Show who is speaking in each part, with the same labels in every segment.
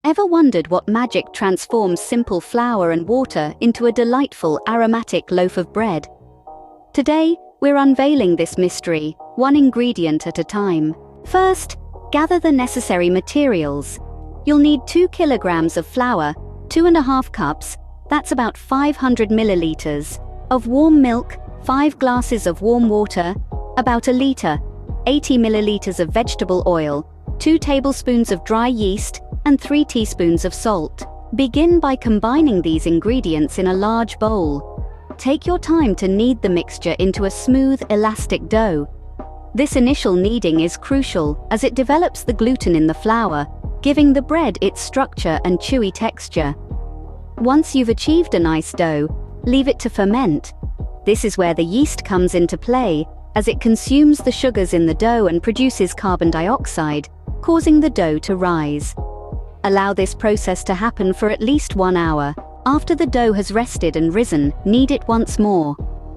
Speaker 1: Ever wondered what magic transforms simple flour and water into a delightful, aromatic loaf of bread? Today, we're unveiling this mystery, one ingredient at a time. First, gather the necessary materials. You'll need 2 kilograms of flour, 2.5 cups, that's about 500 milliliters, of warm milk, 5 glasses of warm water, about a liter, 80 milliliters of vegetable oil, 2 tablespoons of dry yeast, and 3 teaspoons of salt. Begin by combining these ingredients in a large bowl. Take your time to knead the mixture into a smooth, elastic dough. This initial kneading is crucial as it develops the gluten in the flour, giving the bread its structure and chewy texture. Once you've achieved a nice dough, leave it to ferment. This is where the yeast comes into play, as it consumes the sugars in the dough and produces carbon dioxide, causing the dough to rise. Allow this process to happen for at least 1 hour. After the dough has rested and risen, knead it once more.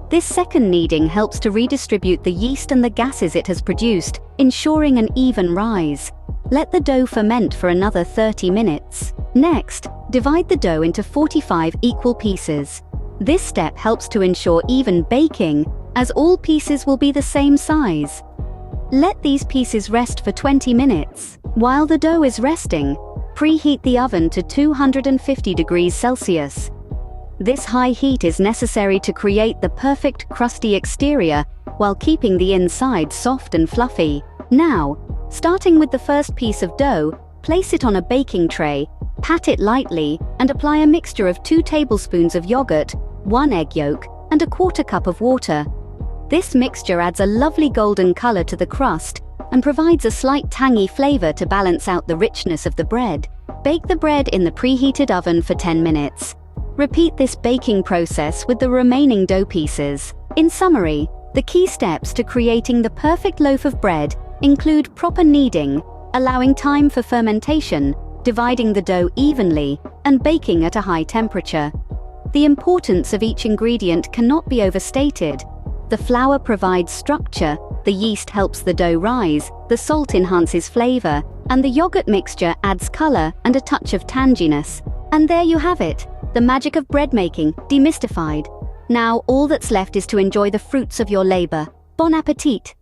Speaker 1: This second kneading helps to redistribute the yeast and the gases it has produced, ensuring an even rise. Let the dough ferment for another 30 minutes. Next, divide the dough into 45 equal pieces. This step helps to ensure even baking, as all pieces will be the same size. Let these pieces rest for 20 minutes. While the dough is resting, preheat the oven to 250 degrees Celsius. This high heat is necessary to create the perfect crusty exterior while keeping the inside soft and fluffy. Now, starting with the first piece of dough, place it on a baking tray, pat it lightly, and apply a mixture of 2 tablespoons of yogurt, 1 egg yolk, and 1/4 cup of water. This mixture adds a lovely golden color to the crust and provides a slight tangy flavor to balance out the richness of the bread. Bake the bread in the preheated oven for 10 minutes. Repeat this baking process with the remaining dough pieces. In summary, the key steps to creating the perfect loaf of bread include proper kneading, allowing time for fermentation, dividing the dough evenly, and baking at a high temperature. The importance of each ingredient cannot be overstated. The flour provides structure, the yeast helps the dough rise, the salt enhances flavor, and the yogurt mixture adds color and a touch of tanginess. And there you have it, the magic of bread making demystified. Now all that's left is to enjoy the fruits of your labor. Bon appetit!